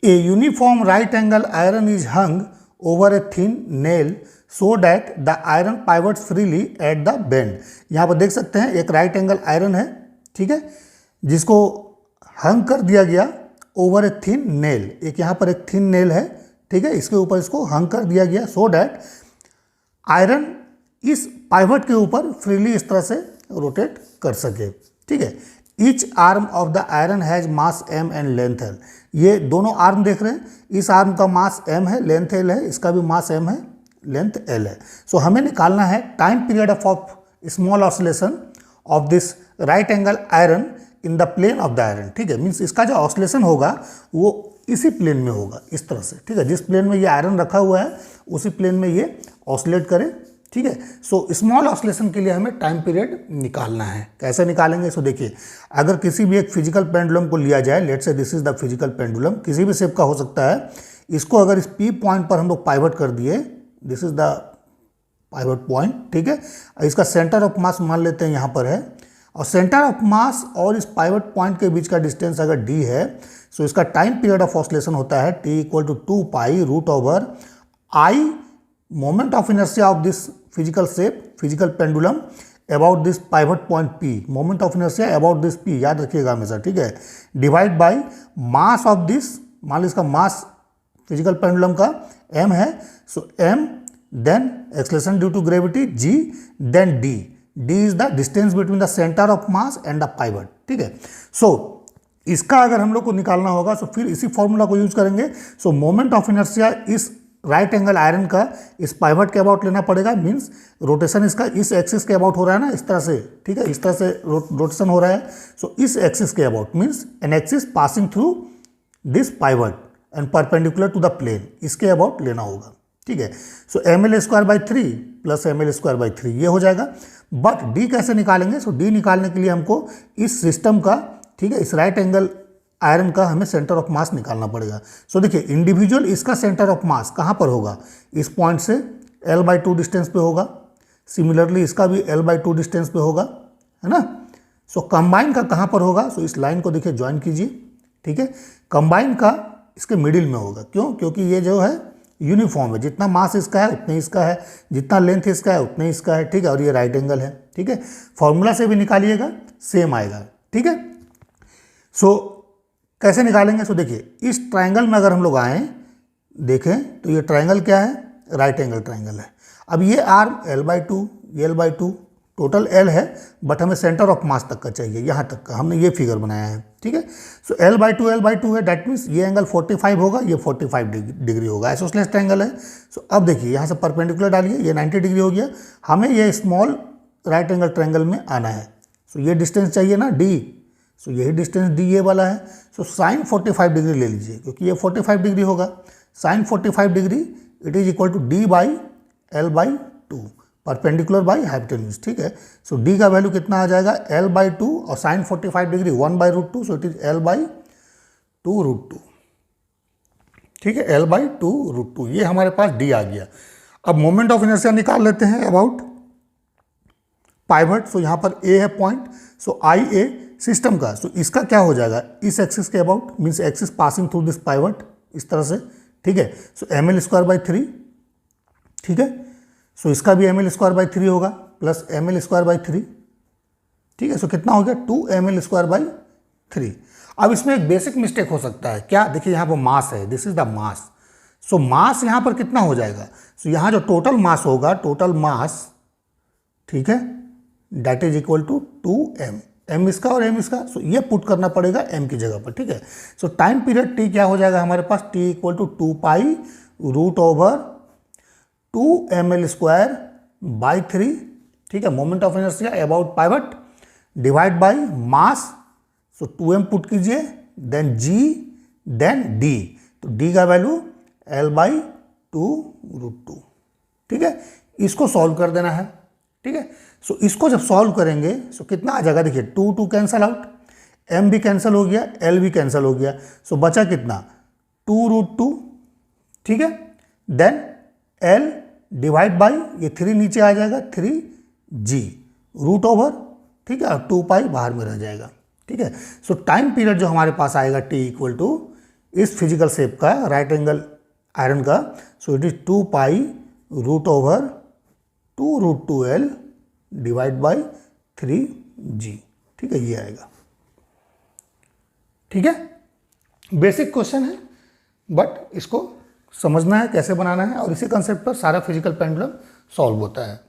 A uniform right angle iron is hung over a thin nail so that the iron pivots freely at the bend. यहाँ पर देख सकते हैं एक right angle iron है, ठीक है, जिसको हंग कर दिया गया ओवर ए थिन नेल। एक यहाँ पर एक थिन नेल है, ठीक है, इसके ऊपर इसको हंग कर दिया गया सो डैट आयरन इस पाइवट के ऊपर फ्रीली इस तरह से रोटेट कर सके, ठीक है। Each arm of the iron has mass m and length l। ये दोनों आर्म देख रहे हैं, इस आर्म का मास m है, लेंथ l है, इसका भी मास m है, लेंथ l है। सो हमें निकालना है time period of small oscillation of this right angle iron in the plane of the iron, ठीक है। मीन्स इसका जो ऑसिलेशन होगा वो इसी प्लेन में होगा, इस तरह से, ठीक है। जिस प्लेन में ये आयरन रखा हुआ है उसी प्लेन में ये ऑसिलेट करे, ठीक है। सो स्मॉल ऑसिलेशन के लिए हमें टाइम पीरियड निकालना है। कैसे निकालेंगे? सो देखिए, अगर किसी भी एक फिजिकल पेंडुलम को लिया जाए, let's say this is the physical pendulum, किसी भी शेप का हो सकता है, इसको अगर इस पी पॉइंट पर हम लोग पाइवट कर दिए, this is the pivot point, ठीक है। इसका सेंटर ऑफ मास मान लेते हैं यहाँ पर है, और सेंटर ऑफ मास और इस पाइवट पॉइंट के बीच का डिस्टेंस अगर d है, सो इसका टाइम पीरियड ऑफ ऑसिलेशन होता है t equal to 2 pi root over I moment of inertia of this physical shape, physical pendulum about this pivot point p, moment of inertia about this p, याद रखिएगा हमेशा, ठीक है, divide by mass of this, मान लो इसका mass physical pendulum का m है, so m then acceleration due to gravity g then d, d is the distance between the centre of mass and the pivot, ठीक है। सो इसका अगर हम लोग को निकालना होगा तो फिर इसी फॉर्मूला को यूज करेंगे। सो मोमेंट ऑफ इनर्शिया इस राइट एंगल आयरन का इस पाइवट के अबाउट लेना पड़ेगा, मींस रोटेशन इसका इस एक्सिस के अबाउट हो रहा है ना, इस तरह से, ठीक है, इस तरह से रोटेशन हो रहा है। सो इस एक्सिस के about means an axis passing through this pivot and perpendicular to the plane, इसके अबाउट लेना होगा, ठीक है। सो ml² 3 प्लस ml² 3 ये हो जाएगा। बट d कैसे निकालेंगे? सो d निकालने के लिए हमको इस सिस्टम का, ठीक है, इस राइट एंगल आयरन का हमें सेंटर ऑफ मास निकालना पड़ेगा। सो देखिए, इंडिविजुअल इसका सेंटर ऑफ मास कहाँ पर होगा? इस पॉइंट से l/2 डिस्टेंस पे होगा। सिमिलरली इसका भी l/2 डिस्टेंस पे होगा, है ना। सो कंबाइन का कहाँ पर होगा? सो इस लाइन को देखिए ज्वाइन कीजिए, ठीक है। कंबाइन का इसके मिडिल में होगा, क्यों? क्योंकि ये जो है यूनिफॉर्म है, जितना मास इसका है उतना इसका है, जितना लेंथ इसका है उतना इसका है, ठीक है, और ये राइट एंगल है, ठीक है। फॉर्मूला से भी निकालिएगा, सेम आएगा, ठीक है। सो कैसे निकालेंगे? सो देखिए, इस ट्रायंगल में अगर हम लोग आए देखें तो ये ट्रायंगल क्या है? राइट एंगल ट्रायंगल है। अब ये आर्म l/2, ये l/2, टोटल l है, बट हमें सेंटर ऑफ मास तक का चाहिए, यहाँ तक का हमने ये फिगर बनाया है, ठीक है। सो l/2 है, दैट मीन्स ये एंगल 45 होगा, ये 45 डिग्री होगा, आइसोसेलेस ट्रायंगल है। सो अब देखिए, यहाँ से परपेंडिकुलर डालिए, ये 90 डिग्री हो गया। हमें ये स्मॉल राइट एंगल ट्रायंगल में आना है। सो ये डिस्टेंस चाहिए ना d, सो यही डिस्टेंस d ये वाला है। सो साइन 45 डिग्री ले लीजिए, क्योंकि ये 45 डिग्री होगा। Sine 45 degree it is equal to d/l/2 perpendicular by hypotenuse, ठीक है। सो d का वैल्यू कितना आ जाएगा? l/2 और sine 45 degree 1/√2, so it is l/2√2, ठीक है, l/2√2। ये हमारे पास d आ गया। अब मोमेंट ऑफ इनर्शिया निकाल लेते हैं अबाउट पाइवट। सो यहाँ पर a है पॉइंट, सो IA सिस्टम का, सो इसका क्या हो जाएगा? इस एक्सिस के about, means axis passing through this pivot, इस तरह से, ठीक है। सो ml² 3, ठीक है। सो इसका भी ml² 3 होगा प्लस ml² 3, ठीक है। सो कितना हो गया? 2ml² 3। अब इसमें एक बेसिक मिस्टेक हो सकता है, क्या? देखिए, यहाँ पर मास है, दिस इज द मास। सो मास यहाँ पर कितना हो जाएगा? सो यहाँ जो टोटल मास होगा, टोटल मास, ठीक है, that is equal to 2m, m इसका और m इसका, सो ये पुट करना पड़ेगा m की जगह पर, ठीक है। सो टाइम पीरियड t क्या हो जाएगा हमारे पास? t equal to 2 pi root over 2ml² 3, ठीक है, moment of inertia about pivot divide by mass. So 2m put कीजिए, देन g देन d, तो d का वैल्यू l/2√2, ठीक है। इसको सॉल्व कर देना है, ठीक है। सो इसको जब सॉल्व करेंगे सो कितना आ जाएगा? देखिए, 2 कैंसल आउट, m भी कैंसिल हो गया, l भी कैंसिल हो गया, सो बचा कितना? 2√2, ठीक है। देन l डिवाइड बाई ये 3 नीचे आ जाएगा, 3g रूट ओवर, ठीक है, और 2 पाई बाहर में रह जाएगा, ठीक है। सो टाइम पीरियड जो हमारे पास आएगा t इक्वल टू इस फिजिकल शेप का राइट एंगल आयरन का, so it is 2 pi root over 2√2L divide by 3G। ठीक है, ये आएगा। ठीक है, बेसिक क्वेश्चन है बट इसको समझना है कैसे बनाना है, और इसी कंसेप्ट पर सारा फिजिकल पेंडुलम सॉल्व होता है।